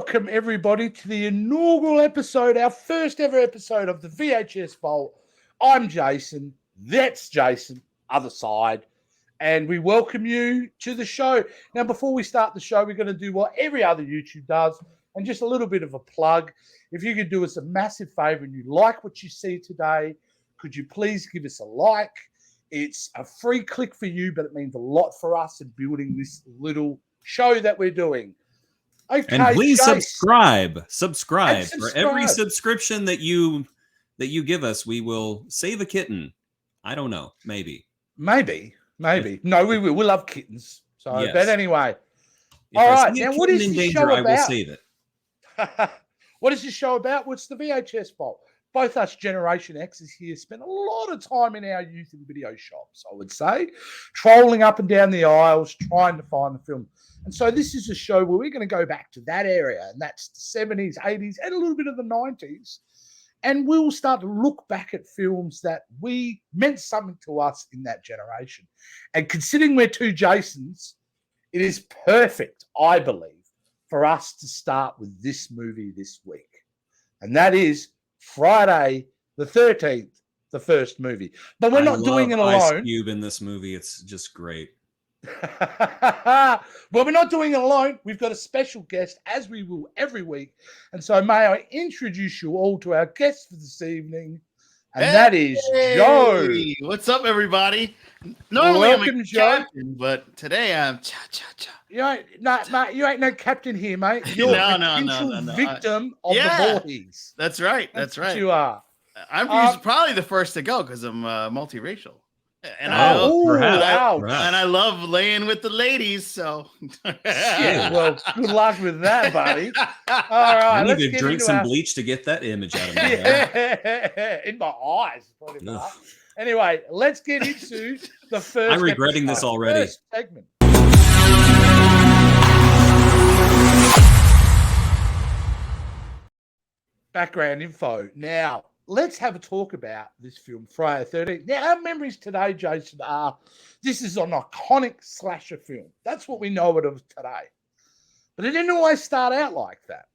Welcome, everybody, to the inaugural episode, our first ever episode of the VHS Vault. I'm Jason. That's Jason, other side. And we welcome you to the show. Now, before we start the show, we're going to do what every other YouTube does, and just a little bit of a plug. If you could do us a massive favor and you like what you see today, could you please give us a like? It's a free click for you, but it means a lot for us in building this little show that we're doing. Okay, and please Jace. subscribe. For every subscription that you give us, we will save a kitten. I don't know, maybe. No, we will. We love kittens. So, yes. But anyway, if all right. Now, what is the show about? I will save it. What is this show about? What's the VHS Vault? Both us Generation X's here spent a lot of time in our youth in video shops, I would say, trolling up and down the aisles, trying to find the film. And so this is a show where we're going to go back to that area, and that's the 70s, 80s, and a little bit of the 90s. And we'll start to look back at films that meant something to us in that generation. And considering we're two Jasons, it is perfect, I believe, for us to start with this movie this week. And that is Friday the 13th, the first movie. But we're not doing it alone. Ice Cube in this movie. It's just great. Well, we're not doing it alone. We've got a special guest, as we will every week. And so may I introduce you all to our guest for this evening, and that is Joe. What's up, everybody? Normally welcome, I'm a Joe. captain, but today I'm cha-cha-cha. Mate, you ain't no captain here, mate. You're no. Victim of the Voorhees. That's right. That's right. You are. I'm probably the first to go because I'm multiracial. And I love laying with the ladies, so yeah, well, good luck with that, buddy. All right, I need to drink some bleach to get that image out of my head. In my eyes. Anyway, let's get into the first. I'm regretting this already. Segment. Background info. Now, let's have a talk about this film, Friday the 13th. Now, our memories today, Jason, are this is an iconic slasher film. That's what we know it of today. But it didn't always start out like that.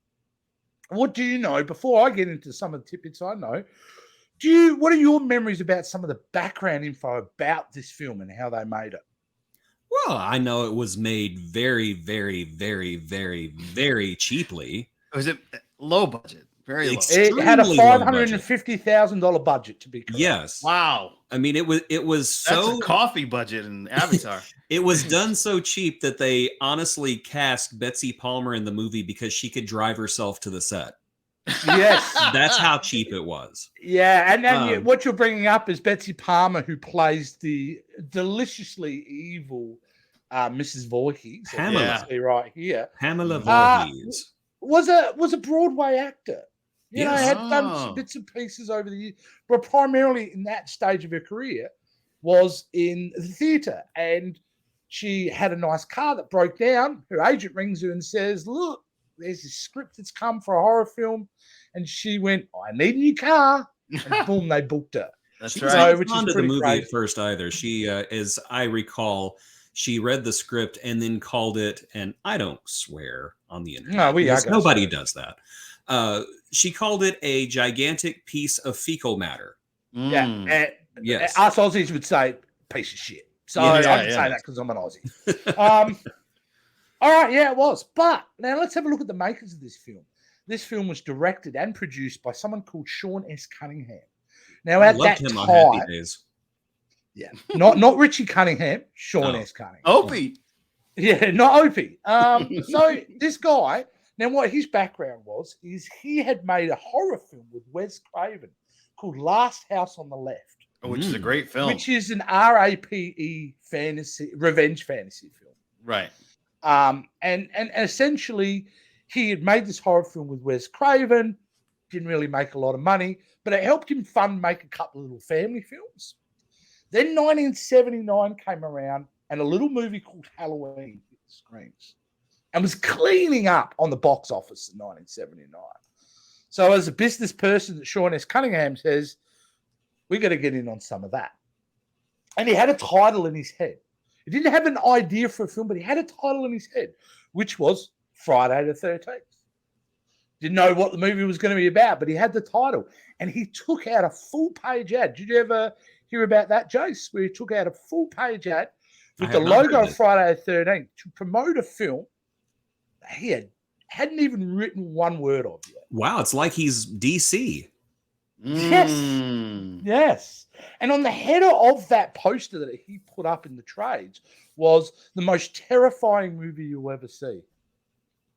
What do you know, before I get into some of the tidbits I know, what are your memories about some of the background info about this film and how they made it? Well, I know it was made very, very, very, very, very cheaply. Was it low budget? Very low. It had a $550,000 budget, to be correct. Yes. Wow. I mean, it was so that's a coffee budget in Avatar. It was done so cheap that they honestly cast Betsy Palmer in the movie because she could drive herself to the set. Yes. That's how cheap it was. Yeah, and then what you're bringing up is Betsy Palmer, who plays the deliciously evil Mrs. Voorhees. Pamela. Right here. Pamela Voorhees. Was a Broadway actor. You know, had done some bits and pieces over the years, but primarily in that stage of her career was in the theatre. And she had a nice car that broke down. Her agent rings her and says, look, there's this script that's come for a horror film. And she went, I need a new car. And boom, they booked her. That's right. right. Which is the movie crazy. At first either. She, as I recall, she read the script and then called it, and I don't swear on the internet. No, nobody does that. She called it a gigantic piece of fecal matter. Yeah. Yes. Us Aussies would say piece of shit. So I can say that because I'm an Aussie. All right, yeah, it was. But now let's have a look at the makers of this film. This film was directed and produced by someone called Sean S. Cunningham. Now, at that time, on Happy Days. Yeah, not Richie Cunningham, Sean S. Cunningham. Opie. Yeah, not Opie. So this guy, now what his background was, is he had made a horror film with Wes Craven called Last House on the Left. Which is a great film. Which is an RAPE revenge fantasy film. Right. And essentially, he had made this horror film with Wes Craven, didn't really make a lot of money, but it helped him make a couple of little family films. Then 1979 came around, and a little movie called Halloween hit the screens and was cleaning up on the box office in 1979. So as a business person that Sean S. Cunningham says, we got to get in on some of that. And he had a title in his head. He didn't have an idea for a film, but he had a title in his head, which was Friday the 13th. Didn't know what the movie was going to be about, but he had the title. And he took out a full-page ad. Did you ever hear about that, Jace? Where he took out a full-page ad with the logo of Friday the 13th to promote a film that he hadn't even written one word of yet. Wow, it's like he's DC. Yes. And on the header of that poster that he put up in the trades was the most terrifying movie you'll ever see.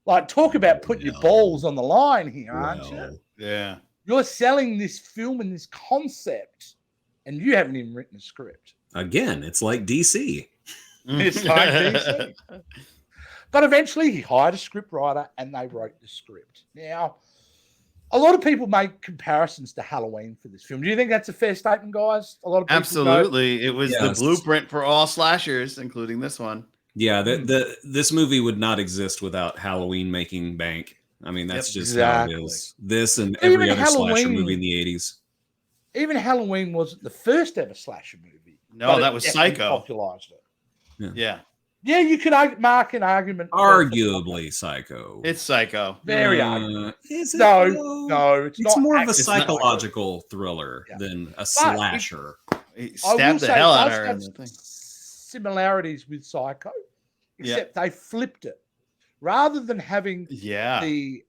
Like, talk about putting your balls on the line here, aren't you? Yeah. You're selling this film and this concept, and you haven't even written a script. Again, it's like DC. It's like DC. But eventually he hired a script writer and they wrote the script. Now, a lot of people make comparisons to Halloween for this film. Do you think that's a fair statement, guys? A lot of people Absolutely. It was the blueprint for all slashers, including this one. Yeah, this movie would not exist without Halloween making bank. I mean, that's just how it is. This and every other slasher movie in the 80s. Even Halloween wasn't the first ever slasher movie. No, that was Psycho. Popularized it. Yeah, you could mark an argument. Arguably Psycho. It's Psycho. Very arguably. Is it? No, it's not. It's more of a psychological thriller than a slasher. He stabbed the hell out of her. Similarities with Psycho, except they flipped it. Rather than having the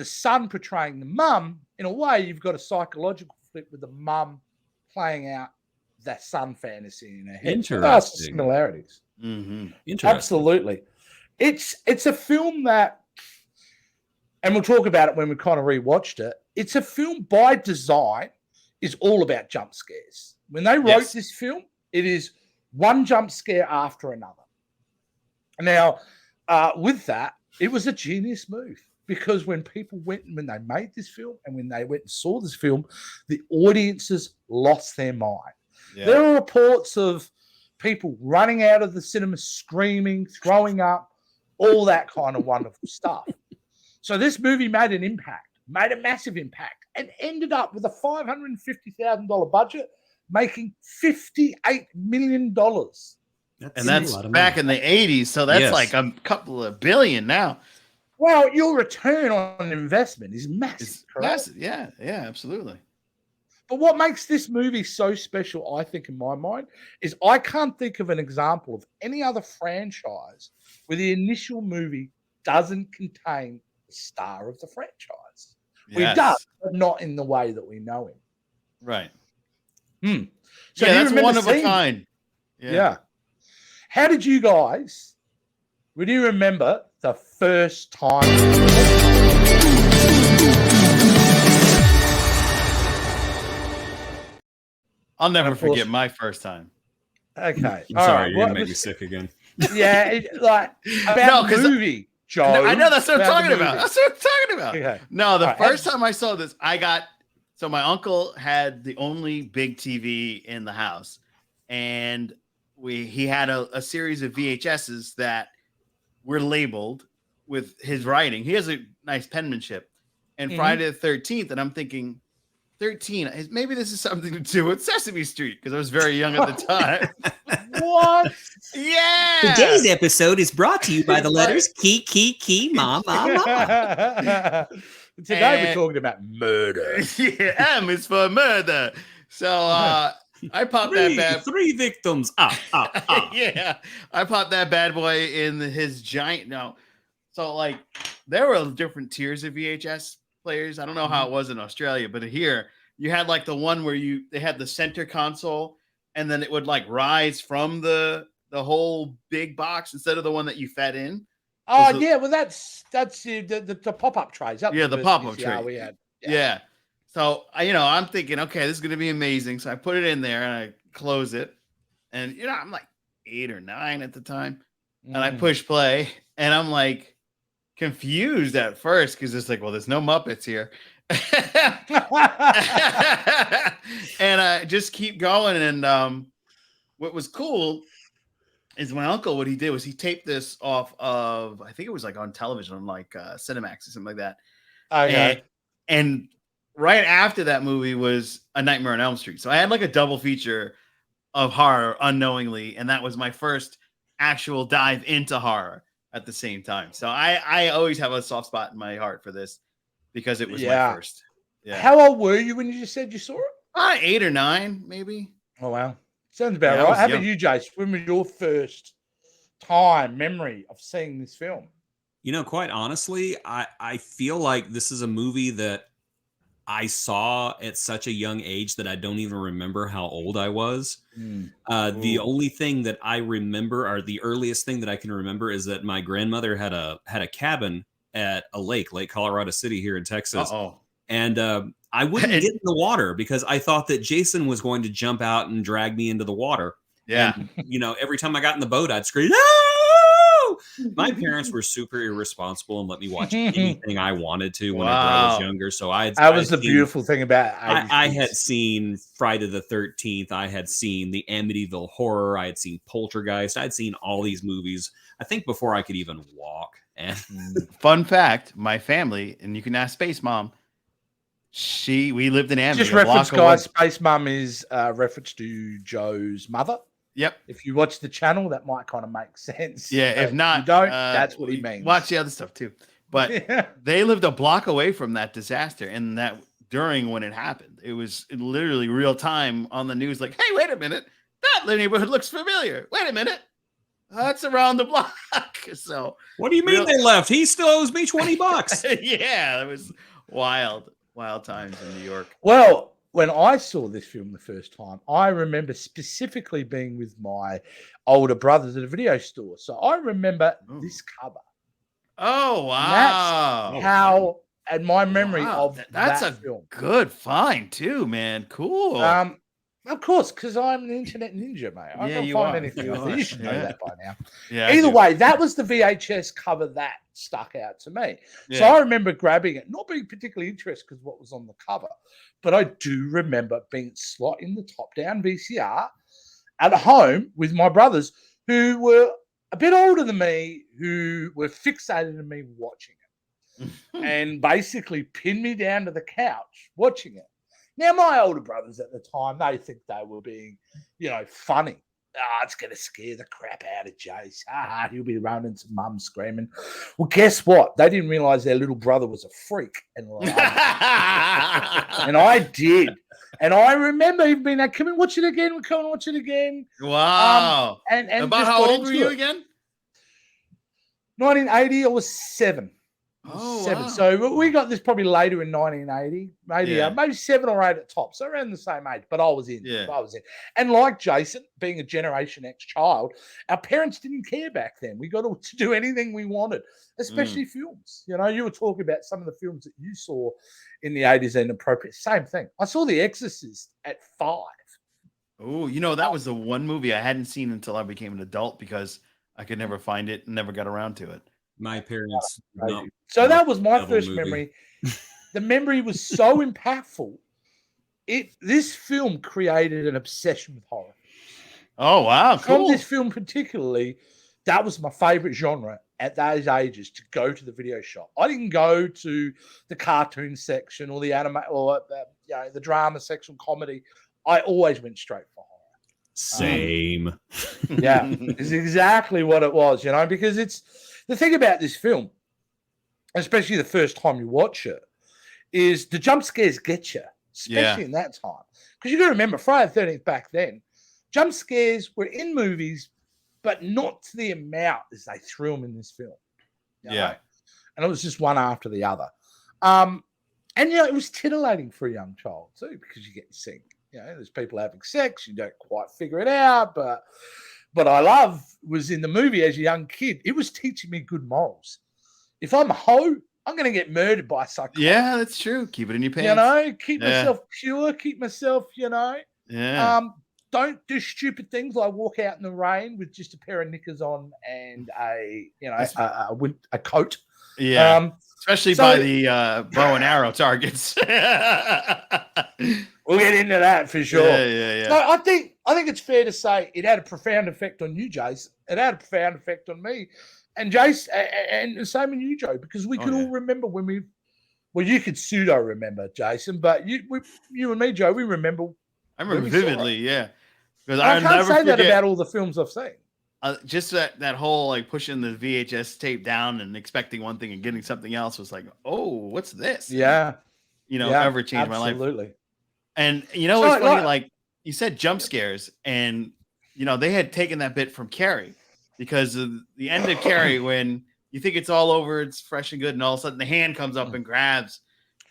son portraying the mum, in a way, you've got a psychological flip with the mum playing out that son fantasy in her head. Interesting. Similarities. Interesting. Absolutely. It's a film that, and we'll talk about it when we kind of rewatched it. It's a film by design is all about jump scares. When they wrote this film, it is one jump scare after another. Now, with that, it was a genius move because when people went, when they made this film and when they went and saw this film, the audiences lost their mind. Yeah. There are reports of people running out of the cinema, screaming, throwing up, all that kind of wonderful stuff. So this movie made an impact, made a massive impact, and ended up with a $550,000 budget, making $58 million. That's back in the 80s, so that's like a couple of billion now. Well, your return on investment is massive. It's massive. Yeah, absolutely. But what makes this movie so special, I think, in my mind, is I can't think of an example of any other franchise where the initial movie doesn't contain the star of the franchise. Yes. He does, but not in the way that we know him. Right. So that's one of a kind. Yeah. How did you guys, would you remember the first time? I'll never forget my first time. Okay. I'm sorry, you're going to make me sick again. Yeah, about the movie, Joe. No, I know, that's what I'm talking about. That's what I'm talking about. Okay. No, the first time I saw this, so my uncle had the only big TV in the house, and he had a series of VHSs that were labeled with his writing. He has a nice penmanship. And Friday the 13th, and I'm thinking, 13, maybe this is something to do with Sesame Street, because I was very young at the time. What? Yeah. Today's episode is brought to you by the letters key, ma. Today we're talking about murder. Yeah, M is for murder. So I popped that bad. 3 victims. Yeah, I popped that bad boy in his giant. No, so like there were different tiers of VHS players. I don't know how it was in Australia, but here you had like the one where they had the center console, and then it would like rise from the whole big box instead of the one that you fed in. Oh yeah, well that's the pop-up trays. The pop-up tray we had. Yeah. So I'm thinking, okay, this is gonna be amazing. So I put it in there and I close it, and I'm like 8 or 9 at the time, and I push play, and I'm like confused at first because it's like, well, there's no Muppets here, and I just keep going. And what was cool is my uncle, what he did was he taped this off of, I think it was like on television on like Cinemax or something like that. Okay. And right after that movie was A Nightmare on Elm Street. So I had like a double feature of horror unknowingly. And that was my first actual dive into horror at the same time. So I always have a soft spot in my heart for this. because it was Yeah. my first. Yeah. How old were you when you just said you saw it? 8 or 9, maybe. Oh, wow. Sounds about Yeah, I right. was How young. about you, Jace? When was your first memory of seeing this film? You know, quite honestly, I feel like this is a movie that I saw at such a young age that I don't even remember how old I was. The only thing that I remember, or the earliest thing that I can remember, is that my grandmother had a cabin at a lake, Lake Colorado City here in Texas. And I wouldn't get in the water because I thought that Jason was going to jump out and drag me into the water. Yeah. And, you know, every time I got in the boat, I'd scream, "No!" My parents were super irresponsible and let me watch anything I wanted to whenever I was younger. So that was the beautiful thing about it. I had seen Friday the 13th. I had seen the Amityville Horror. I had seen Poltergeist. I'd seen all these movies, I think, before I could even walk. And fun fact, my family, and you can ask Space Mom, we lived in Amityville. Just reference, guys, Space Mom is reference to Joe's mother. Yep. If you watch the channel, that might kind of make sense. Yeah. If not, you don't. That's what he means. Watch the other stuff too. But they lived a block away from that disaster, and that during when it happened, it was literally real time on the news. Like, hey, wait a minute, that neighborhood looks familiar. Wait a minute, that's around the block. So, what do you mean they left? He still owes me $20. Yeah, it was wild times in New York. Well, when I saw this film the first time, I remember specifically being with my older brothers at a video store. So I remember this cover. Oh, wow. And that's how, and my memory of that's that a film. Good find too, man. Cool. Of course, because I'm an internet ninja, mate. I can't find anything else. You should know that by now. Yeah. Either way, that was the VHS cover that stuck out to me. Yeah. So I remember grabbing it, not being particularly interested because what was on the cover, but I do remember being slot in the top-down VCR at home with my brothers who were a bit older than me, who were fixated on me watching it and basically pinned me down to the couch watching it. Now, my older brothers at the time, they think they were being, funny. It's going to scare the crap out of Jace. He'll be running to mum screaming. Well, guess what? They didn't realize their little brother was a freak. And I did. And I remember even being like, come and watch it again. We'll come and watch it again. Wow. And about how old were you again? 1980, I was 7. Oh, 7. Wow. So we got this probably later in 1980, maybe 7 or 8 at top. So around the same age, but I was in. And like Jason, being a Generation X child, our parents didn't care back then. We got to do anything we wanted, especially films. You were talking about some of the films that you saw in the 80s and appropriate. Same thing. I saw The Exorcist at 5. Oh, that was the one movie I hadn't seen until I became an adult because I could never find it and never got around to it. My parents. So that was my first memory. The memory was so impactful. This film created an obsession with horror. Oh, wow. Cool. From this film particularly, that was my favorite genre at those ages, to go to the video shop. I didn't go to the cartoon section or the anime or the drama section, comedy. I always went straight for horror. Same. It's exactly what it was, because it's the thing about this film, especially the first time you watch it, is the jump scares get you, especially in that time. Because you got to remember, Friday the 13th back then, jump scares were in movies, but not to the amount as they threw them in this film. And it was just one after the other. And it was titillating for a young child too, because you get to see, there's people having sex, you don't quite figure it out, but what I love was in the movie as a young kid, it was teaching me good morals. If I'm a hoe, I'm going to get murdered by a psychopath. Yeah, that's true. Keep it in your pants. Keep myself pure, keep myself, don't do stupid things like walk out in the rain with just a pair of knickers on and a coat. Yeah. Especially by the bow and arrow targets. We'll get into that for sure. Yeah. So I think it's fair to say it had a profound effect on you, Jace. It had a profound effect on me, and Jace, and the same on you, Joe, because we could all remember when you could pseudo remember, Jason, but you and me, Joe, we remember. I remember vividly, because I can't say that about all the films I've seen. just that whole like pushing the VHS tape down and expecting one thing and getting something else was like, oh, what's this? Yeah. Ever changed my life. Absolutely. And it's funny, like you said, jump scares, and they had taken that bit from Carrie, because of the end of Carrie, when you think it's all over, it's fresh and good, and all of a sudden the hand comes up and grabs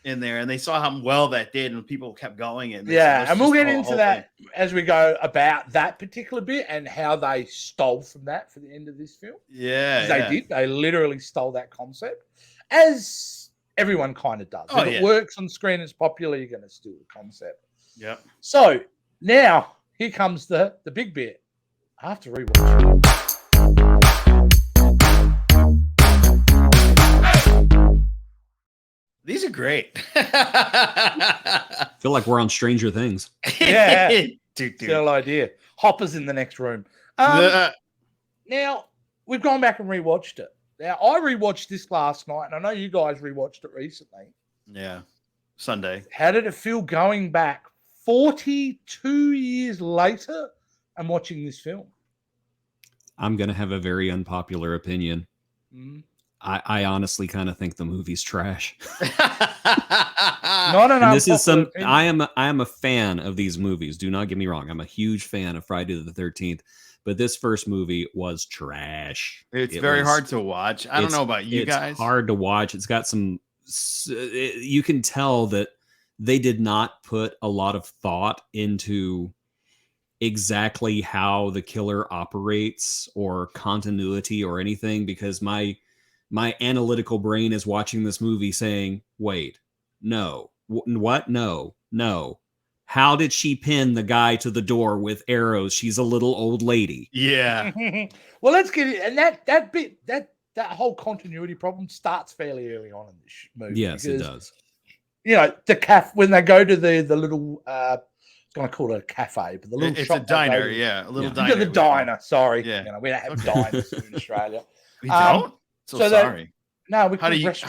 in there, and they saw how well that did, and people kept going. And and we'll get into that as we go about that particular bit and how they stole from that for the end of this film. Yeah, they did. They literally stole that concept, as everyone kind of does. If it works on screen, it's popular, you're going to steal the concept. Yeah. So now here comes the big bit. I have to rewatch. These are great. Feel like we're on Stranger Things. Yeah. Still idea. Hopper's in the next room. Now, we've gone back and rewatched it. Now, I rewatched this last night, and I know you guys rewatched it recently. Yeah. Sunday. How did it feel going back 42 years later and watching this film? I'm going to have a very unpopular opinion. I honestly kind of think the movie's trash. Not an and this is some. opinion. I am a fan of these movies. Do not get me wrong. I'm a huge fan of Friday the 13th. But this first movie was trash. It's very hard to watch. I don't know about you guys. It's hard to watch. It's got some. You can tell that they did not put a lot of thought into exactly how the killer operates or continuity or anything, because my analytical brain is watching this movie saying, wait, no, what? No. How did she pin the guy to the door with arrows? She's a little old lady. Yeah. Well, let's get it. And that bit, that whole continuity problem starts fairly early on in this movie. Yes, it does. The when they go to the little, I was going to call it a cafe, but the little it's shop. a diner, a little diner. The diner, sorry. Yeah. We don't have diners in Australia. We don't? Sorry. No, we how do you guys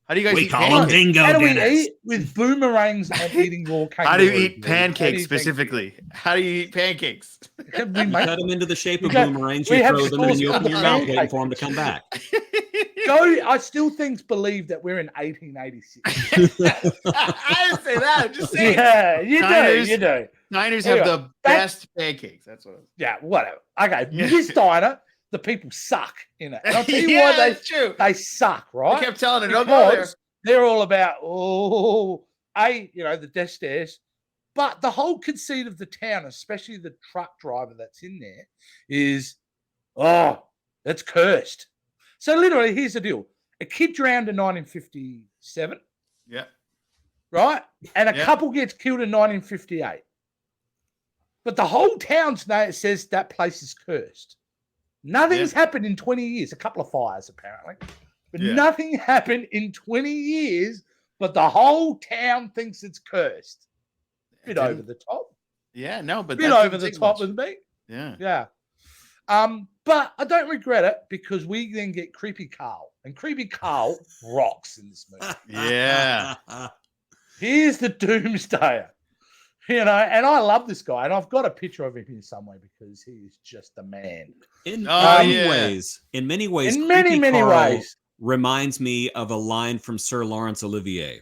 we eat call them dingo How do we dinners. eat? With boomerangs and eating raw kangaroo. How do you eat pancakes specifically? How do you eat pancakes? We cut them into the shape of boomerangs, you throw them, and you open your mouth waiting for them to come back. I still believe that we're in 1886. I didn't say that. I'm just saying. Yeah, you do. Diners have the best pancakes. That's what. Yeah, whatever. Okay, this diner, the people suck in it. And I'll tell you why that's true. They suck, right? I kept telling it. Don't go there. They're all about the death stairs. But the whole conceit of the town, especially the truck driver that's in there, is that's cursed. So literally, here's the deal: a kid drowned in 1957. Yeah. Right, and a couple gets killed in 1958. But the whole town's name says that place is cursed. Nothing's happened in 20 years. A couple of fires, apparently. But nothing happened in 20 years, but the whole town thinks it's cursed. Bit over the top. Yeah, no, but bit over the top with me. Yeah. Yeah. But I don't regret it, because we then get Creepy Carl. And Creepy Carl rocks in this movie. Yeah. Here's the Doomsdayer. And I love this guy, and I've got a picture of him here somewhere because he is just a man. In many ways, many ways, reminds me of a line from Sir Laurence Olivier.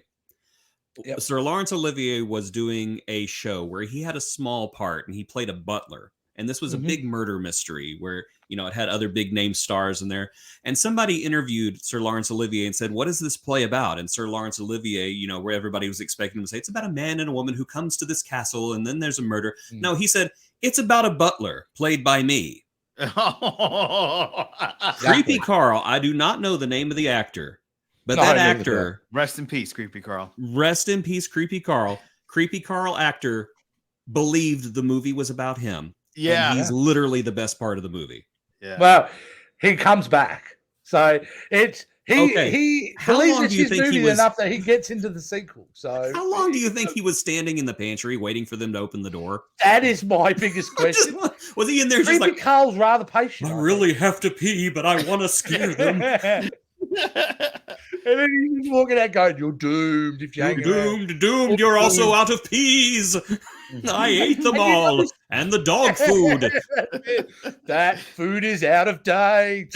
Yep. Sir Laurence Olivier was doing a show where he had a small part, and he played a butler. And this was a big murder mystery where, it had other big name stars in there. And somebody interviewed Sir Laurence Olivier and said, what is this play about? And Sir Laurence Olivier, where everybody was expecting him to say, it's about a man and a woman who comes to this castle and then there's a murder. No, he said, it's about a butler played by me. Creepy Carl. I do not know the name of the actor, but that actor. Rest in peace, Creepy Carl. Rest in peace, Creepy Carl. Creepy Carl actor believed the movie was about him. Yeah. And he's literally the best part of the movie. Yeah. Well, he comes back. So he believes it's his movie enough that he gets into the sequel. So how long do you think he was standing in the pantry waiting for them to open the door? That is my biggest question. Was he in there just like, Carl's rather patient? I really have to pee, but I want to scare them. And then he's walking out going, you're doomed if you hang around. Doomed. You're also out of peas. I ate them all. And the dog food. That food is out of date.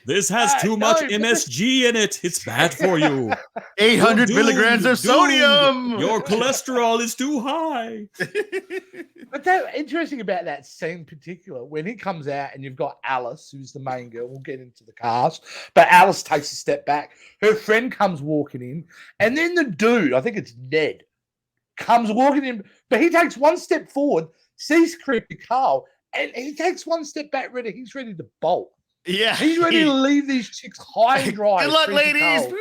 This has too much MSG in it. It's bad for you. 800 milligrams of sodium. Your cholesterol is too high. But that interesting about that scene in particular, when he comes out and you've got Alice, who's the main girl, we'll get into the cast, but Alice takes a step back. Her friend comes walking in, and then the dude, I think it's Ned, comes walking in, but he takes one step forward, sees creepy Carl, and he takes one step back. He's ready to bolt. Yeah, he's ready to leave these chicks high and dry. Good luck, ladies.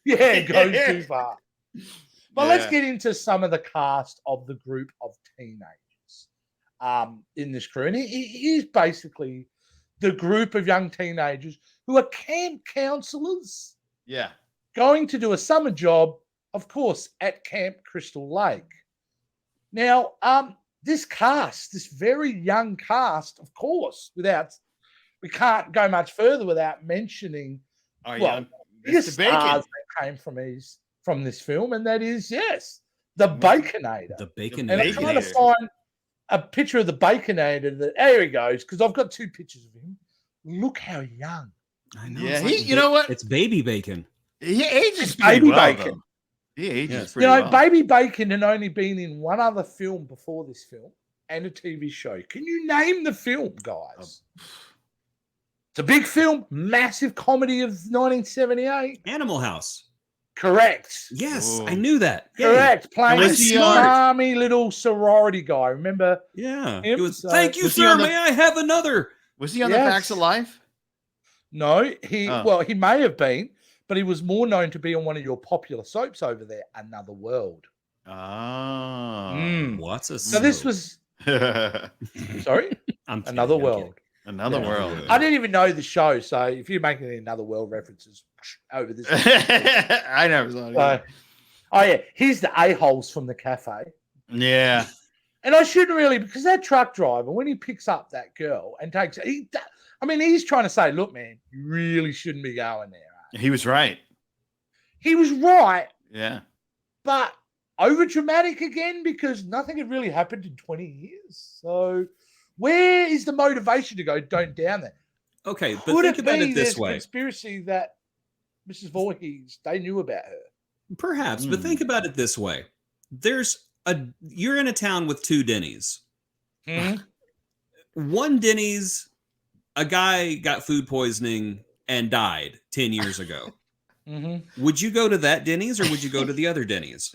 Yeah, goes too far. But let's get into some of the cast of the group of teenagers in this crew, and it is basically the group of young teenagers who are camp counselors. Yeah, going to do a summer job, of course, at Camp Crystal Lake. Now, this cast, this very young cast, of course, we can't go much further without mentioning the stars that came from this film, and that is, yes, the Baconator. The Baconator. And I'm trying to find a picture of the Baconator. There he goes, because I've got two pictures of him. Look how young. I know. Yeah, you know what? It's baby bacon. He ages baby well, bacon. Though. He ages pretty well. Baby Bacon had only been in one other film before this film and a TV show. Can you name the film, guys? It's a big film, massive comedy of 1978. Animal House. Correct. Yes, I knew that. Correct. Playing a Was he smarmy little sorority guy. Remember? Yeah. him? It was, So- thank you, Was he sir. on the- May I have another? Was he on the Yes. Facts of Life? No, he may have been, but he was more known to be on one of your popular soaps over there, Another World. Oh. What's a So this was sorry, I'm kidding, Another I'm World. kidding. Another Yeah. world. I didn't even know the show, so if you're making any Another World references over this, I never saw it. so, oh yeah, here's the a-holes from the cafe. Yeah. And I shouldn't really, because that truck driver, when he picks up that girl and takes, he's trying to say, look, man, you really shouldn't be going there. He was right. He was right, Yeah. but over dramatic again because nothing had really happened in 20 years. So where is the motivation to go, don't down there? Okay, but Could think it about be it this this way. conspiracy that Mrs. Voorhees, they knew about her? Perhaps, but think about it this way. You're in a town with two Denny's. One Denny's, a guy got food poisoning and died 10 years ago. Would you go to that Denny's or would you go to the other Denny's?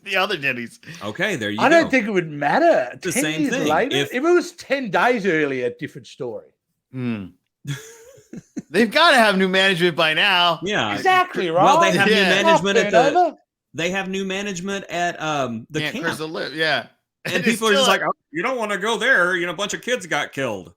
The other Denny's. Okay, there you go. I don't think it would matter. It's the 10 same years thing. later, if it was 10 days earlier, different story. They've got to have new management by now. Yeah. Exactly, right? Well, they have new Yeah. management at Turnover. they have new management at the Camp camp. Crystal Lake, yeah. And people are just like, oh, you don't want to go there. You know, a bunch of kids got killed.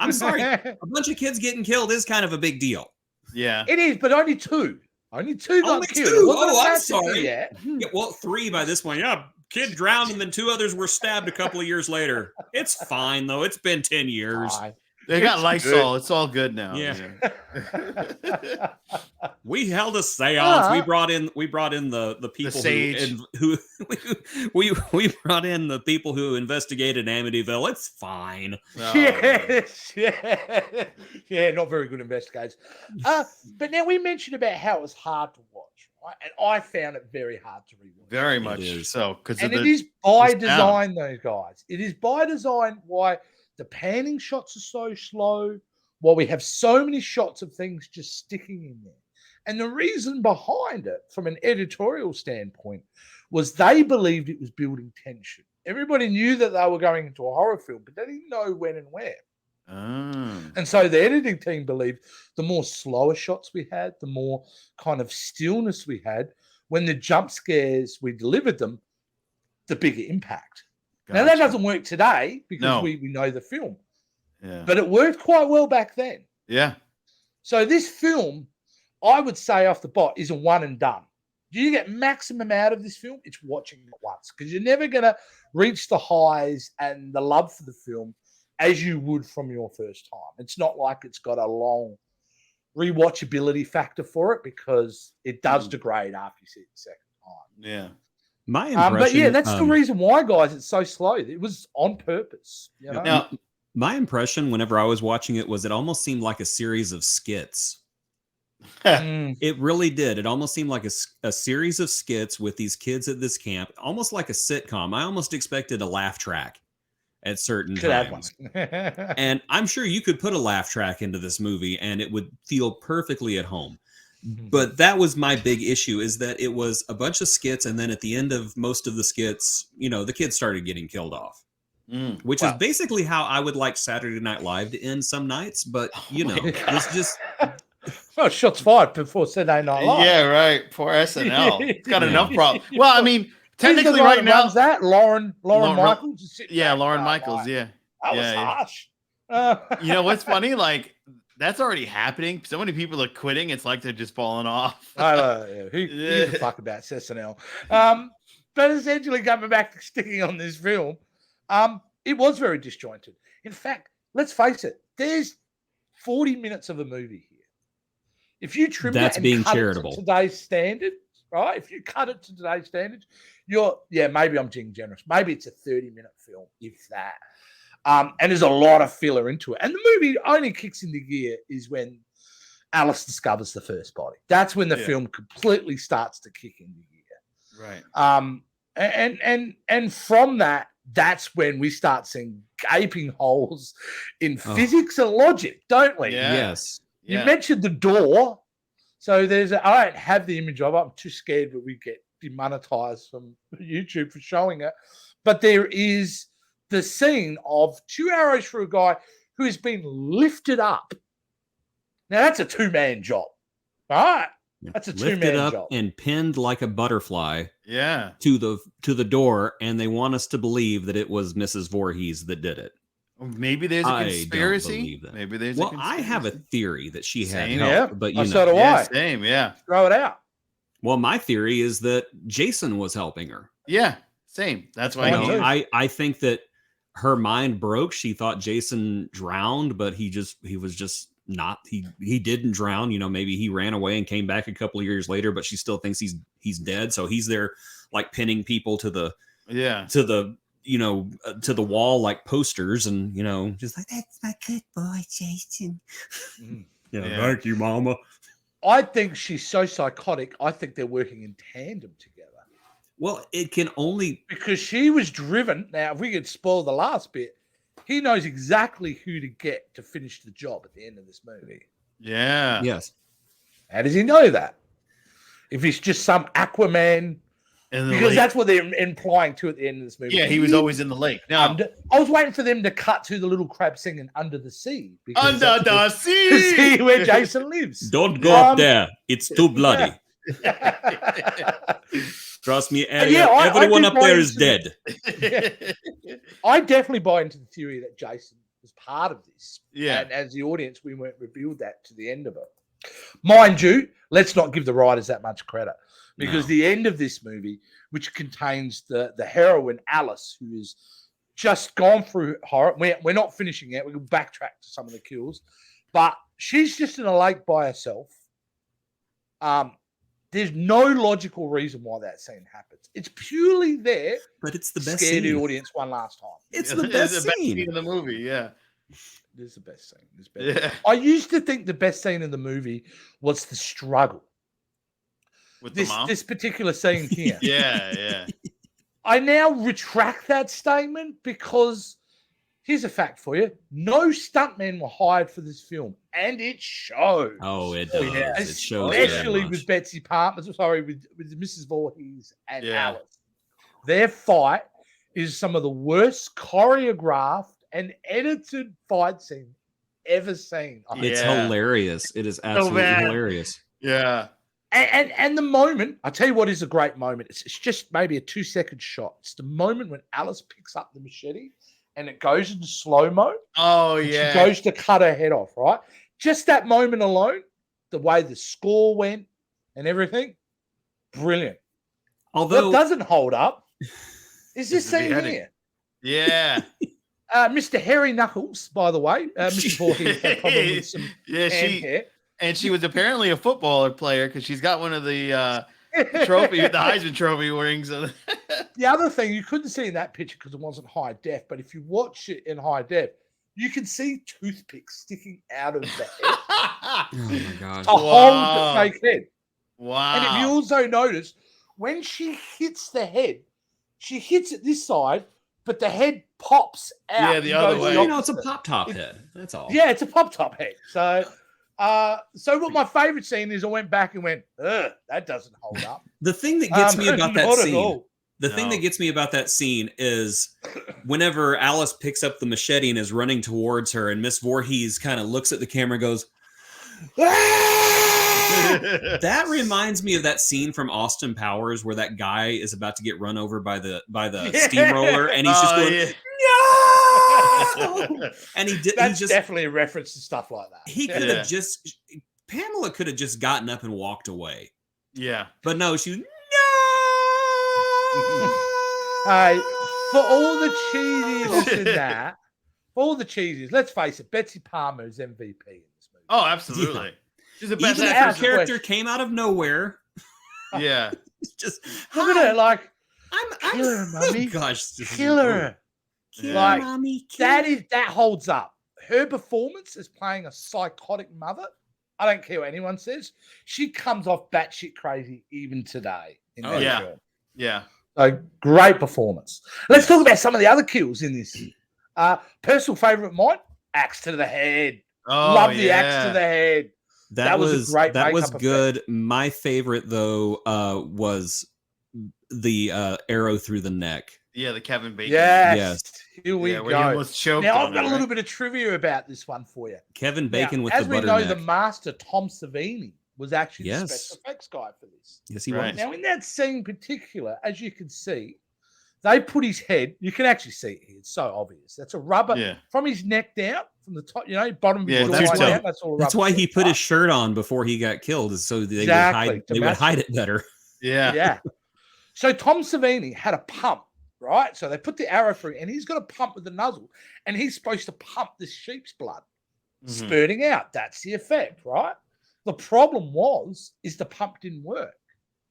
I'm sorry. A bunch of kids getting killed is kind of a big deal. Yeah. It is, but only two. Only two got Only killed. two? It wasn't Oh, a I'm massacre sorry. yet. Yeah, well, 3 by this point. Yeah, kid drowned and then 2 others were stabbed a couple of years later. It's fine, though. It's been 10 years. Fine. They got It's Lysol. good. It's all good now. Yeah. We held a seance. We brought in the people sage. who we brought in the people who investigated Amityville. It's fine. Yes, yeah, not very good investigators. But now we mentioned about how it was hard to watch, right? And I found it very hard to rewatch. Very It much is. so. Because And it is by this design, those guys. It is by design why the panning shots are so slow, why we have so many shots of things just sticking in there. And the reason behind it, from an editorial standpoint, was they believed it was building tension. Everybody knew that they were going into a horror film, but they didn't know when and where. And so the editing team believed the more slower shots we had, the more kind of stillness we had, when the jump scares we delivered them, the bigger impact. Now, that doesn't work today because we know the film. Yeah. But it worked quite well back then. Yeah. So this film, I would say off the bat, is a one and done. Do you get maximum out of this film? It's watching it once because you're never going to reach the highs and the love for the film as you would from your first time. It's not like it's got a long rewatchability factor for it because it does degrade after you see it the second time. Yeah. My impression, but yeah, that's the reason why, guys, it's so slow. It was on purpose. You know? Now, my impression whenever I was watching it was it almost seemed like a series of skits. It really did. It almost seemed like a series of skits with these kids at this camp, almost like a sitcom. I almost expected a laugh track at certain times. And I'm sure you could put a laugh track into this movie and it would feel perfectly at home. But that was my big issue, is that it was a bunch of skits, and then at the end of most of the skits, you know, the kids started getting killed off. Which is basically how I would like Saturday Night Live to end some nights, but you know, it's just well, shots fired before Saturday Night Live. Yeah, right. Poor SNL. It's got enough problems. Well, I mean, technically, right now, that Lauren Michaels. Yeah, Lauren Michaels. Yeah, that was harsh. You know what's funny? Like, that's already happening. So many people are quitting. It's like they're just falling off. I know. Yeah. Who gives a fuck about SNL? But essentially, coming back, sticking on this film, it was very disjointed. In fact, let's face it, there's 40 minutes of a movie here. If you trim that's that and being cut charitable. it to today's standards, right? If you cut it to today's standards, maybe I'm being generous. Maybe it's a 30-minute film, if that. And there's a lot of filler into it. And the movie only kicks into gear is when Alice discovers the first body. That's when the film completely starts to kick into gear. Right. And from that, that's when we start seeing gaping holes in physics and logic, don't we? Yeah. Yes. You mentioned the door. So I don't have the image of it. I'm too scared that we get demonetized from YouTube for showing it. But there is the scene of 2 arrows for a guy who has been lifted up. Now, that's a 2-man job. All right. That's a 2-man job. And pinned like a butterfly to the door, and they want us to believe that it was Mrs. Voorhees that did it. Maybe there's a conspiracy. Maybe there's a conspiracy. I have a theory that she had Same, help, but you know. So do I. Same, Throw it out. Well, my theory is that Jason was helping her. Yeah, same. That's why I think that her mind broke. She thought Jason drowned, but he was just not. He didn't drown. You know, maybe he ran away and came back a couple of years later, but she still thinks he's dead. So he's there like pinning people to the to the wall like posters, and you know, just like, that's my good boy, Jason. Thank you, Mama. I think she's so psychotic. I think they're working in tandem together. Well, it can only because she was driven. Now, if we could spoil the last bit, he knows exactly who to get to finish the job at the end of this movie. Yeah. Yes. How does he know that? If he's just some Aquaman. Because that's what they're implying to at the end of this movie. Yeah, he was always in the lake. No, I was waiting for them to cut to the little crab singing Under the Sea. Under the sea! To see where Jason lives. Don't go up there. It's too bloody. Trust me, everyone up there is dead. I definitely buy into the theory that Jason was part of this. Yeah. And as the audience, we weren't revealed that to the end of it. Mind you, let's not give the writers that much credit. Because the end of this movie, which contains the heroine Alice, who is just gone through horror. We're not finishing it. We'll backtrack to some of the kills. But she's just in a lake by herself. There's no logical reason why that scene happens. It's purely there. But it's the best scare scene. The audience one last time. It's the best scene in the movie, yeah. It is the best scene. I used to think the best scene in the movie was the struggle. With the mom? This particular scene here. Yeah. I now retract that statement because here's a fact for you. No stuntmen were hired for this film. And it showed. Oh, it does. Yeah. It shows. Especially with Betsy Palmer. Sorry, with Mrs. Voorhees and Alice. Their fight is some of the worst choreographed and edited fight scene ever seen. It's hilarious. It is absolutely hilarious. Yeah. And the moment, I tell you what is a great moment. It's just maybe a 2-second shot. It's the moment when Alice picks up the machete and it goes into slow-mo. Oh, yeah. She goes to cut her head off, right? Just that moment alone, the way the score went and everything, brilliant. Although what doesn't hold up is this scene here. Yeah. Mr. Hairy Knuckles, by the way. Mr. Voorhees had problem with some hair. And she was apparently a footballer player because she's got one of the trophy, the Heisman Trophy rings. The other thing you couldn't see in that picture because it wasn't high def, but if you watch it in high def, you can see toothpicks sticking out of the head. Oh my gosh. To hold the fake head. Wow. And if you also notice, when she hits the head, she hits it this side, but the head pops out. Yeah, the other way. You know, it's a pop top head. That's all. Yeah, it's a pop top head. So, what my favorite scene is, I went back and went, ugh, that doesn't hold up. The thing that gets me about that not at scene. all. The thing that gets me about that scene is whenever Alice picks up the machete and is running towards her, and Miss Voorhees kind of looks at the camera and goes, "Ah!" That reminds me of that scene from Austin Powers where that guy is about to get run over by the steamroller, and he's just going, "No!" And That's definitely a reference to stuff like that. He could have Pamela could have just gotten up and walked away. Yeah, but no, she. Hey, for all the cheesiness in that, let's face it, Betsy Palmer is MVP in this movie. Oh, absolutely. Yeah. She's the best. Even if her character came out of nowhere. Yeah. Just look at her, like, I'm kill her, mummy. Gosh, kill her. Like, mommy, that holds up. Her performance as playing a psychotic mother, I don't care what anyone says, she comes off batshit crazy even today. Yeah. A great performance. Let's talk about some of the other kills in this. Personal favorite of mine, axe to the head. Love the axe to the head. That was a great. That was good. Effect. My favorite though was the arrow through the neck. Yeah, the Kevin Bacon. Yes. Here we go. Now I've got a little bit of trivia about this one for you. Kevin Bacon with the butter neck. As we know, the master Tom Savini was actually the special effects guy for this. Yes, he was. Now, in that scene in particular, as you can see, they put his head. You can actually see it here. It's so obvious. That's a rubber from his neck down, from the top, bottom of his jaw down. That's all. That's why he put his shirt on before he got killed, is so they would hide it better. Yeah. So Tom Savini had a pump, right? So they put the arrow through, and he's got a pump with the nozzle, and he's supposed to pump this sheep's blood, spurting out. That's the effect, right? The problem is the pump didn't work.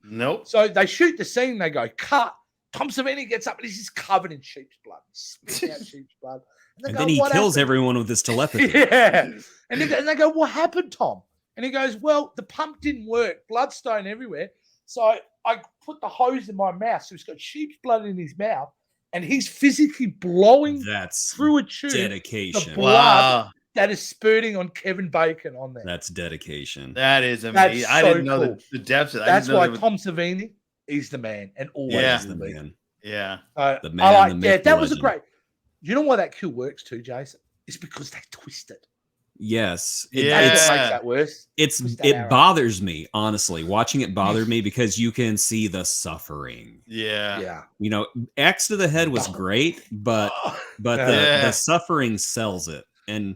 Nope. So they shoot the scene. They go, cut. Tom Savini gets up and he's just covered in sheep's blood. He's spitting out sheep's blood. And then he kills everyone with his telepathy. Yeah. And they go, what happened, Tom? And he goes, well, the pump didn't work. Bloodstone everywhere. So I put the hose in my mouth. So he's got sheep's blood in his mouth. And he's physically blowing through a tube dedication. the blood that is spurting on Kevin Bacon on there. That's dedication. That is amazing. I didn't know the depth of that. That's why Tom Savini is the man and always the man. Yeah. The man. That was a great. You know why that kill works too, Jason? It's because they twisted. Yes. Makes that worse. It bothers me, honestly. Watching it bothered me because you can see the suffering. Yeah. Axe to the head was great, but the suffering sells it. And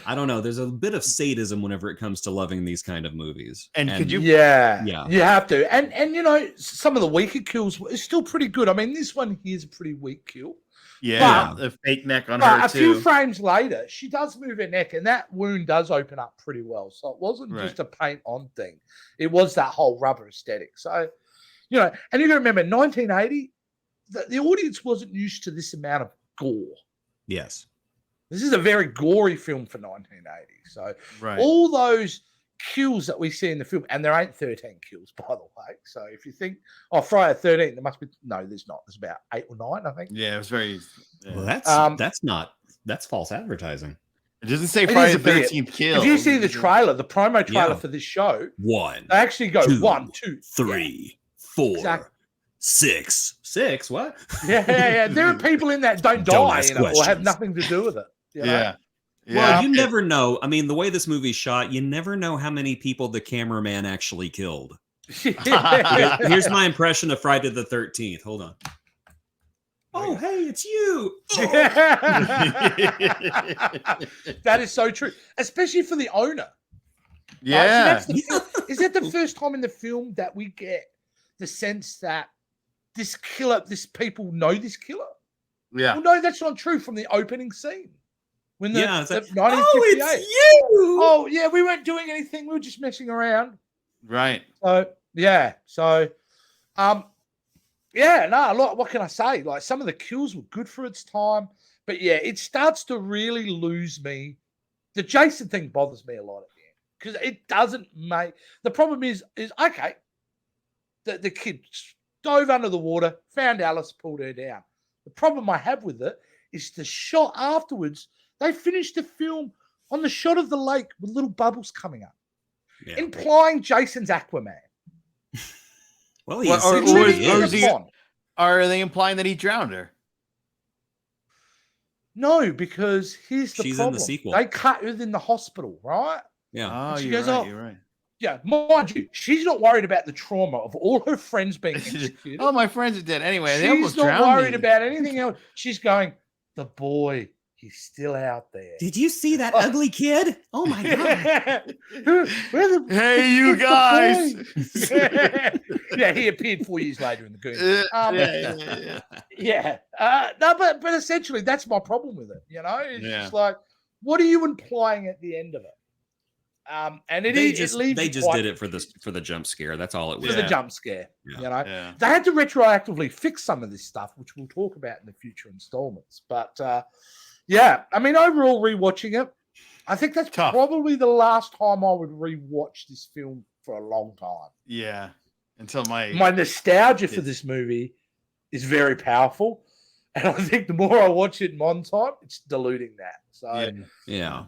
I don't know, there's a bit of sadism whenever it comes to loving these kind of movies. And could you? Yeah, you have to. And some of the weaker kills are still pretty good. I mean, this one here's a pretty weak kill. Yeah, the fake neck on her too. A few frames later, she does move her neck, and that wound does open up pretty well. So it wasn't just a paint-on thing; it was that whole rubber aesthetic. So, and you got to remember, 1980, the audience wasn't used to this amount of gore. Yes. This is a very gory film for 1980. So all those kills that we see in the film, and there ain't 13 kills, by the way. So if you think, Friday the 13th, there must be, no, there's not. There's about 8 or 9, I think. Yeah, it was very. Yeah. Well, that's false advertising. It doesn't say Friday the 13th kill. If you see the trailer, the promo trailer for this show, they actually go 1, 2, 3, 4. 6. 6? What? Yeah. There are people in that don't die, or have nothing to do with it. Yeah. Well, you never know. I mean, the way this movie's shot, you never know how many people the cameraman actually killed. Here's my impression of Friday the 13th. Hold on. Oh, hey, it's you. That is so true, especially for the owner. Yeah. Is that the first time in the film that we get the sense that this people know this killer? Yeah. Well, no, that's not true from the opening scene. When the 1958. Oh, it's you. Oh, yeah, we weren't doing anything. We were just messing around. Right. So, yeah. So, Yeah, no, look, what can I say? Like, some of the kills were good for its time, but yeah, it starts to really lose me. The Jason thing bothers me a lot at the end because it doesn't make the problem is okay. The kid dove under the water, found Alice, pulled her down. The problem I have with it is the shot afterwards. They finished the film on the shot of the lake with little bubbles coming up, implying Jason's Aquaman. Well, is. Are they implying that he drowned her? No, because here's the She's problem. In the sequel. They cut her in the hospital, right? Yeah. Oh, you're right. Yeah, mind you, she's not worried about the trauma of all her friends being executed. Oh, my friends are dead. Anyway, they she's almost not drowned worried me. about anything else. She's going, the boy, he's still out there. Did you see that ugly kid? Oh my god! Hey, you guys! Yeah, he appeared 4 years later in the Goon. Yeah. No, but essentially that's my problem with it. You know, it's just like, what are you implying at the end of it? And they just did it for the jump scare. That's all it was. For the jump scare. Yeah. You know, they had to retroactively fix some of this stuff, which we'll talk about in the future installments. But yeah, I mean, overall, rewatching it, I think that's probably the last time I would rewatch this film for a long time. Yeah, until my nostalgia for this movie is very powerful, and I think the more I watch it in modern time, it's diluting that. So yeah.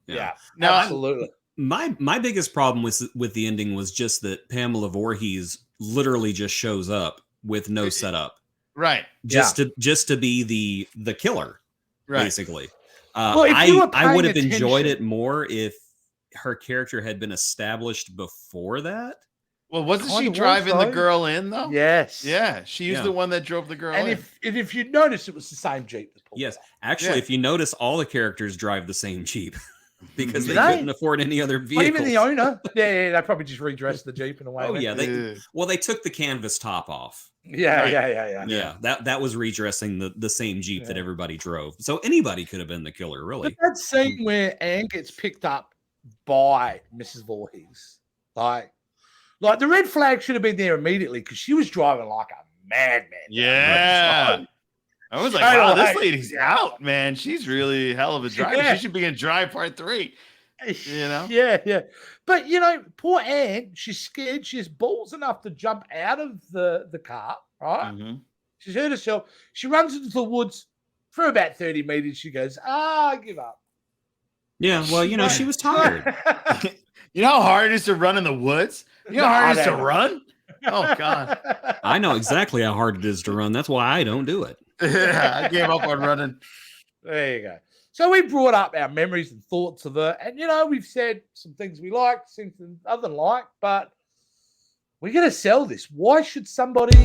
Now, absolutely. My biggest problem with the ending was just that Pamela Voorhees literally just shows up with no setup, right? Just to be the killer, right. Basically. Well, I would have enjoyed it more if her character had been established before that. Well, wasn't she driving the girl in though? Yes. Yeah, she's the one that drove the girl in. If you notice, it was the same Jeep. Yes, actually, if you notice, all the characters drive the same Jeep. Because they couldn't afford any other vehicles. Even the owner. Yeah, they probably just redressed the Jeep in a way. Oh, yeah. They took the canvas top off. Yeah. Yeah, that was redressing the same Jeep that everybody drove. So anybody could have been the killer, really. But that scene where Anne gets picked up by Mrs. Voorhees, like the red flag should have been there immediately because she was driving like a madman. Yeah. I was like, wow, this lady's out, man. She's really hell of a driver. Yeah. She should be in Drive Part 3. You know? Yeah. But, you know, poor Anne, she's scared. She has balls enough to jump out of the car, right? Mm-hmm. She's hurt herself. She runs into the woods for about 30 meters. She goes, I give up. Yeah, well, you know, she was tired. You know how hard it is to run in the woods? You know how hard it is to run? Oh, God. I know exactly how hard it is to run. That's why I don't do it. I gave up on running. There you go. So we brought up our memories and thoughts of it. And, you know, we've said some things we liked, some things other than like, but we're going to sell this. Why should somebody...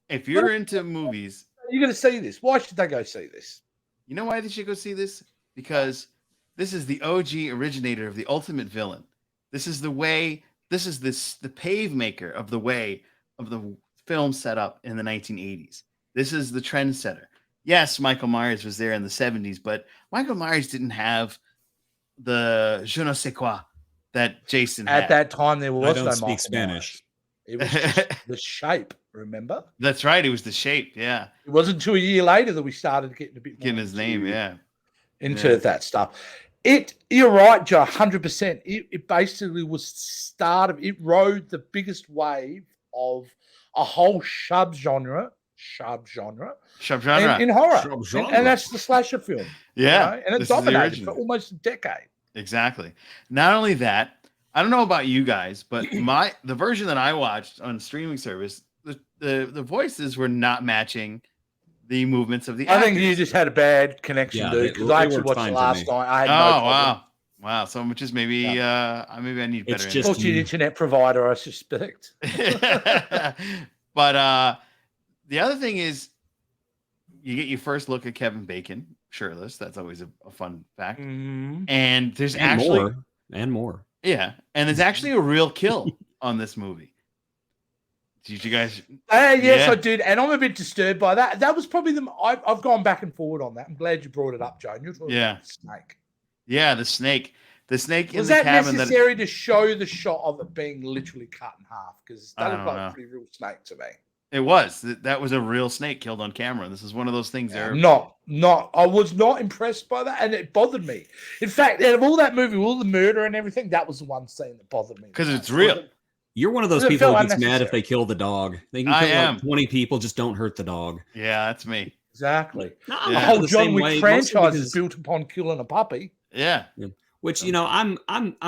If you're into movies... You're going to see this. Why should they go see this? You know why they should go see this? Because this is the OG originator of the ultimate villain. This is the way... This is the pave maker of the way of the film setup in the 1980s. This is the trendsetter. Yes, Michael Myers was there in the 70s, but Michael Myers didn't have the je ne sais quoi that Jason had. At that time, there was no speak Spanish. It was the shape, remember? That's right. It was the shape, yeah. It wasn't until a year later that we started getting a bit more his name, into that stuff. You're right, Joe, 100%. It basically was start of it rode the biggest wave of a whole subgenre in horror. And that's the slasher film. Yeah. You know? And it dominated for almost a decade. Exactly. Not only that, I don't know about you guys, but the version that I watched on streaming service, the voices were not matching the movements of the actors. I think you just had a bad connection, dude. Because I actually watched it last night. I had no problem. Wow. So much is maybe I need better. It's just an internet provider, I suspect. But the other thing is, you get your first look at Kevin Bacon shirtless. That's always a fun fact. Mm-hmm. And there's actually more. Yeah, and there's actually a real kill on this movie. Did you guys? Yes, I did, and I'm a bit disturbed by that. That was probably I've gone back and forward on that. I'm glad you brought it up, Joan. You're talking about the snake. Yeah, the snake. The snake in Was the that cabin. necessary to show the shot of it being literally cut in half? Because that looked like a pretty real snake to me. It was. That was a real snake killed on camera. This is one of those things. Yeah, I was not impressed by that, and it bothered me. In fact, out of all that movie, all the murder and everything, that was the one scene that bothered me. Because it's real. You're one of those people who gets mad if they kill the dog. They can kill like 20 people, just don't hurt the dog. Yeah, that's me. Exactly. No, the whole John Wick franchise is built upon killing a puppy. Yeah. Which, you know, I'm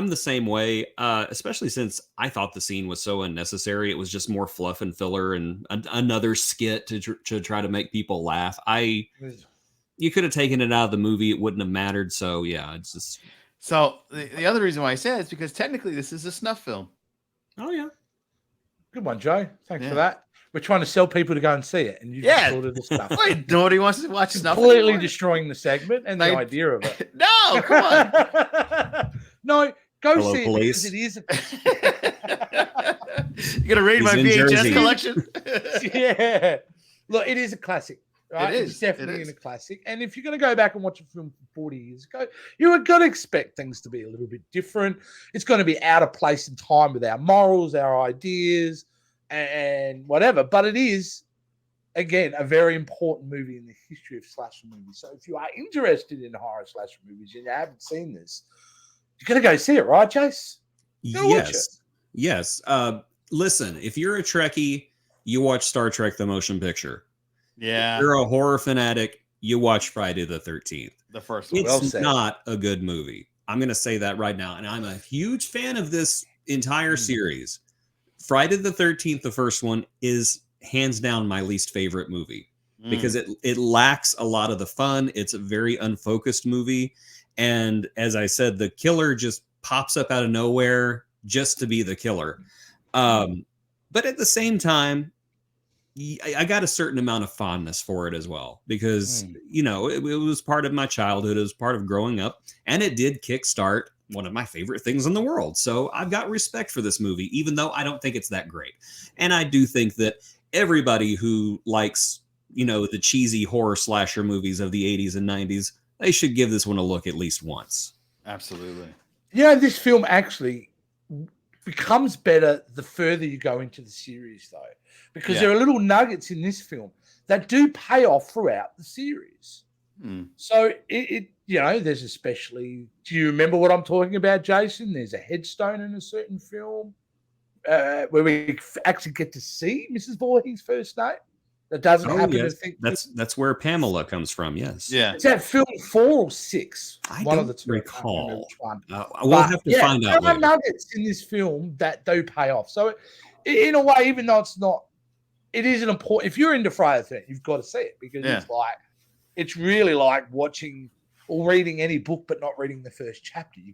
the same way, especially since I thought the scene was so unnecessary. It was just more fluff and filler and another skit to try to make people laugh. You could have taken it out of the movie. It wouldn't have mattered. So, yeah, it's just. So the other reason why I say it is because technically this is a snuff film. Oh, yeah. Good one, Joe. Thanks for that. We're trying to sell people to go and see it, and you just ordered the stuff. Wait, nobody wants to watch snuff. Completely destroying the segment and the idea of it. No, come on. No, go Hello, see police. it because it is. You're gonna read my VHS collection. Yeah, look, it is a classic. Right? It is. It's definitely a classic. And if you're going to go back and watch a film from 40 years ago, you are going to expect things to be a little bit different. It's going to be out of place in time with our morals, our ideas, and whatever. But it is, again, a very important movie in the history of slasher movies. So if you are interested in horror slasher movies and you haven't seen this, you're going to go see it, right, Chase? Yes. Yes. Listen, if you're a Trekkie, you watch Star Trek: The Motion Picture. Yeah. If you're a horror fanatic, you watch Friday the 13th. The first one. It's not a good movie. I'm going to say that right now. And I'm a huge fan of this entire series. Friday the 13th, the first one, is hands down my least favorite movie because it lacks a lot of the fun. It's a very unfocused movie. And as I said, the killer just pops up out of nowhere just to be the killer. But at the same time, I got a certain amount of fondness for it as well because, you know, it was part of my childhood. It was part of growing up, and it did kickstart one of my favorite things in the world. So I've got respect for this movie, even though I don't think it's that great. And I do think that everybody who likes, you know, the cheesy horror slasher movies of the 80s and 90s, they should give this one a look at least once. Absolutely. Yeah, this film actually becomes better the further you go into the series, though, because there are little nuggets in this film that do pay off throughout the series. So it you know, there's especially, do you remember what I'm talking about, Jason? There's a headstone in a certain film where we actually get to see Mrs. Voorhees' first name. That doesn't happen. Yes. I think That's where Pamela comes from. Yes. Yeah. Is that film 4 or 6? I One don't of the two. recall. One. We'll have to find out. There are nuggets in this film that do pay off. So, in a way, even though it's not, it is an important. If you're into Friday the 13th, you've got to see it because it's really like watching or reading any book, but not reading the first chapter. You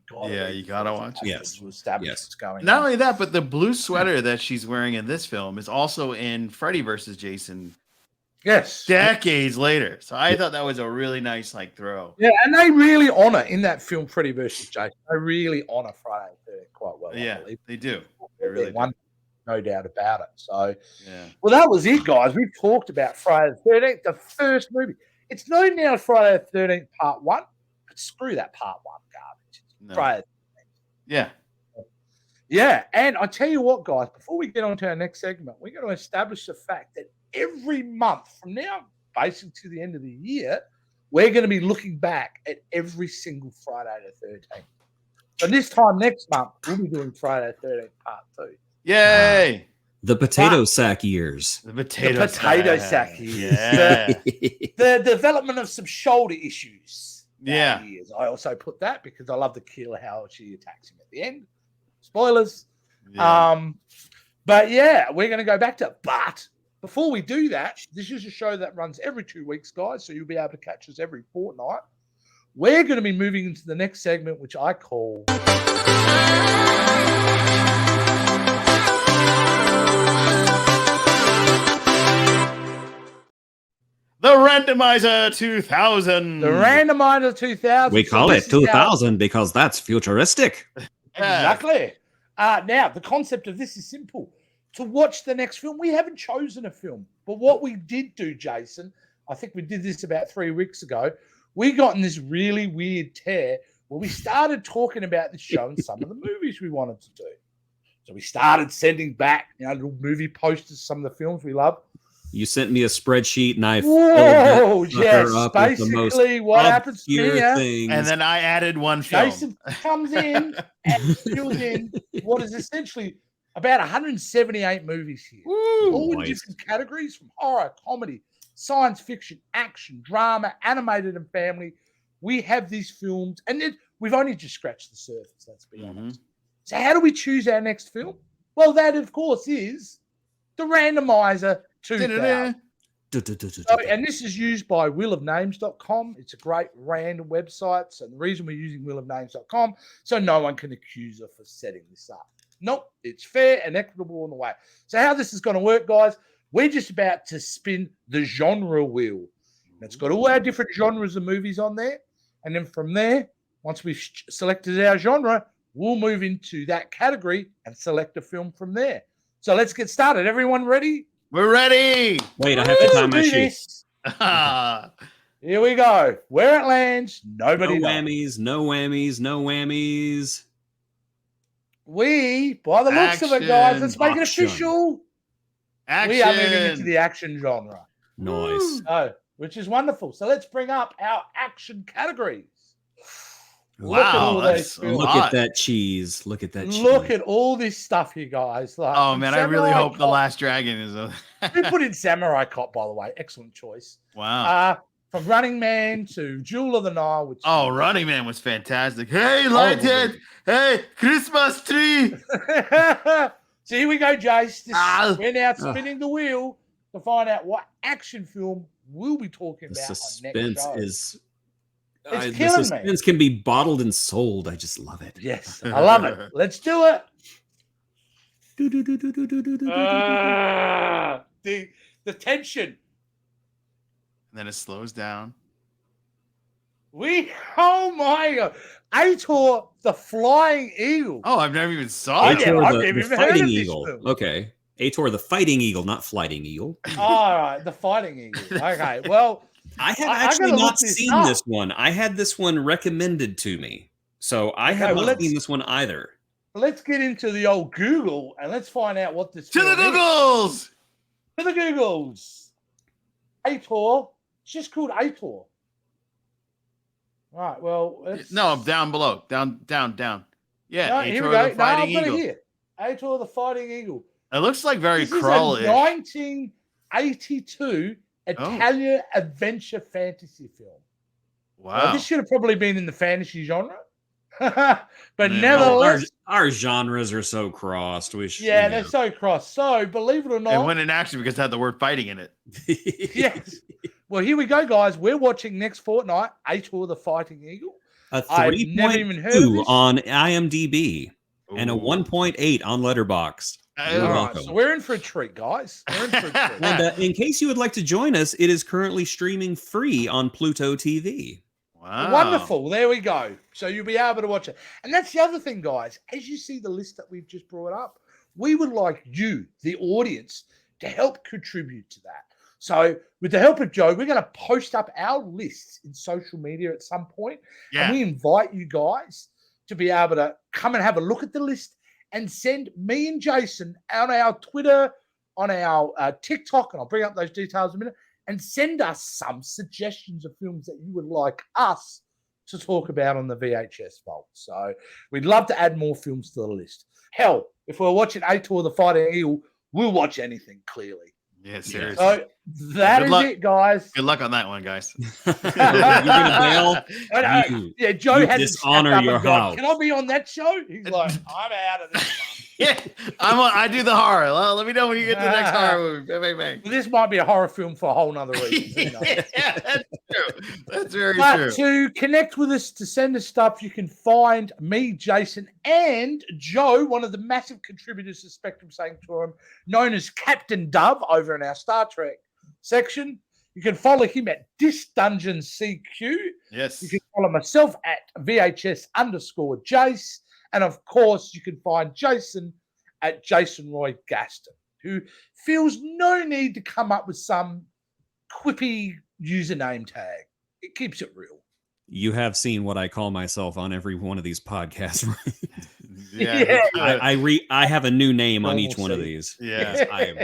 gotta watch it. Yes. To establish what's going Not on. only that, but the blue sweater that she's wearing in this film is also in Freddy vs. Jason. Yes. Decades later. So I thought that was a really nice throw. Yeah, and they really honor in that film Freddy vs. Jason. They really honor Friday the 13th quite well. Yeah, they do. They really do. No doubt about it. So, yeah. Well, that was it, guys. We've talked about Friday the 13th, the first movie. It's known now as Friday the 13th Part 1, but screw that Part 1 garbage. No. Friday the 13th. Yeah. Yeah, and I tell you what, guys, before we get on to our next segment, we're going to establish the fact that every month from now, basically to the end of the year, we're going to be looking back at every single Friday the 13th. So this time next month, we'll be doing Friday the 13th Part 2. Yay! The potato sack years. The potato sack years. Yeah. The development of some shoulder issues. Yeah. Years. I also put that because I love the killer how she attacks him at the end. Spoilers. Yeah. But yeah, we're going to go back to it. But before we do that, this is a show that runs every 2 weeks, guys. So you'll be able to catch us every fortnight. We're going to be moving into the next segment, which I call The Randomizer 2000. The Randomizer 2000. We call it 2000 because that's futuristic. Exactly. Now, the concept of this is simple. To watch the next film, we haven't chosen a film. But what we did do, Jason, I think we did this about 3 weeks ago, we got in this really weird tear Well, we started talking about this show and some of the movies we wanted to do. So we started sending back, little movie posters, some of the films we love. You sent me a spreadsheet and I Whoa, filled that yes. sucker up with the most Basically, what happens obscure here, things. And then I added one film. Jason comes in and fills in what is essentially about 178 movies here. All in different categories, from horror, comedy, science fiction, action, drama, animated, and family. We have these films, and we've only just scratched the surface, let's be honest. So how do we choose our next film? Well, that, of course, is the randomizer 2000. And this is used by willofnames.com. It's a great random website. So the reason we're using willofnames.com, so no one can accuse us for setting this up. Nope, it's fair and equitable in the way. So how this is going to work, guys, we're just about to spin the genre wheel. It's got all our different genres of movies on there. And then from there, once we've selected our genre, we'll move into that category and select a film from there. So let's get started. Everyone ready? We're ready. Wait, I have to tie my shoes. Here we go. Where it lands, nobody knows. Whammies, no whammies, no whammies. We, by the looks of it, guys, let's make it Action. official. Action. We are moving into the action genre. Nice. Which is wonderful. So let's bring up our action categories. Wow, Look at that cheese. Look at that cheese. Look at all this stuff here, guys. Like, Oh man, I really Samurai hope The Cop. Last Dragon is a We put in Samurai Cop, by the way. Excellent choice. wow. From Running Man to Jewel of the Nile. Which Oh, Running Man was fantastic. Hey, Lighthead. Hey, Christmas tree. So here we go, Jace. We're now Ah. spinning the wheel to find out what action film we'll be talking The about on suspense next show. is. It's the killing me. suspense can be bottled and sold. I just love it. Yes, I love it. Let's do it. The tension. And then it slows down. Oh my God. Aitor, the Flying Eagle. Oh, I've never even saw it. yeah, Aitor, I've the never even heard fighting of this eagle. film. Okay. Aitor, the fighting eagle, not flighting eagle. All right, the Fighting Eagle. Okay, well, I have I actually gotta not look this seen up. this one. I had this one recommended to me. So I Okay, have well, not seen this one either. let's get into the old Google and let's find out what this To the film is. Googles. To the Googles. Aitor. It's just called Aitor. Right, well, let's... No, down below. Down. Yeah, No, here we Aitor go. the No, I've Fighting got it Eagle. here. Aitor, the Fighting Eagle. It looks like very This is a crawlish. 1982 Italian adventure fantasy film. Wow. Well, this should have probably been in the fantasy genre. but Yeah. nevertheless, Our genres are so crossed. yeah, they're so cross. So, believe it or It not, went in action because it had the word fighting in it. yes. Well, here we go, guys. We're watching next fortnight Aitor, the Fighting Eagle. A I've never even heard of 3.2 this. on IMDb and a Ooh. 1.8 on Letterboxd. You're All right, welcome. so we're in for a treat, guys. We're in for a treat. And in case you would like to join us, it is currently streaming free on Pluto TV. Wow. Wonderful. There we go. So you'll be able to watch it. And that's the other thing, guys. As you see the list that we've just brought up, we would like you, the audience, to help contribute to that. So with the help of Joe, we're going to post up our lists in social media at some point. Yeah. And we invite you guys to be able to come and have a look at the list and send me and Jason on our Twitter, on our TikTok, and I'll bring up those details in a minute, and send us some suggestions of films that you would like us to talk about on the VHS Vault. So we'd love to add more films to the list. Hell, if we're watching Aitor, the Fighting Eagle, we'll watch anything, clearly. Yeah, seriously. So that Good is luck. it, guys. Good luck on that one, guys. You're gonna bail? Yeah, Joe you had dishonor your house. Can I be on that show? He's like, I'm out of this one. Yeah, I do the horror. Well, let me know when you get to the next horror movie. Bang, bang, bang. This might be a horror film for a whole nother reason. Who knows? Yeah, that's true. That's very But true. to connect with us, to send us stuff, you can find me, Jason, and Joe, one of the massive contributors to Spectrum Sanctorum, known as Captain Dove over in our Star Trek section. You can follow him at DisDungeonCQ. Yes. You can follow myself at VHS_Jace. And of course, you can find Jason at Jason Roy Gaston, who feels no need to come up with some quippy username tag. It keeps it real. You have seen what I call myself on every one of these podcasts. Yeah. I have a new name on each one of Normalcy. these. Yeah. Yes, I am.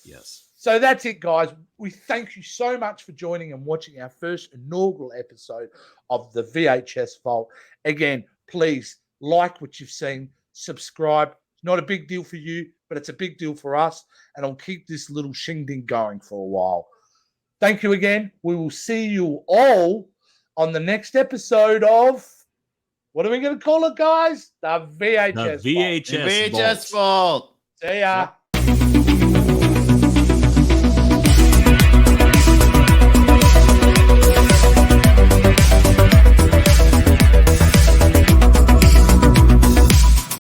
Yes. So that's it, guys. We thank you so much for joining and watching our first inaugural episode of the VHS Vault. Again, please like what you've seen, subscribe. It's not a big deal for you, but it's a big deal for us, and I'll keep this little shingding going for a while. Thank you again. We will see you all on the next episode of, what are we going to call it, guys? The VHS Vault. The VHS VHS Vault. Vault. See ya. Yep.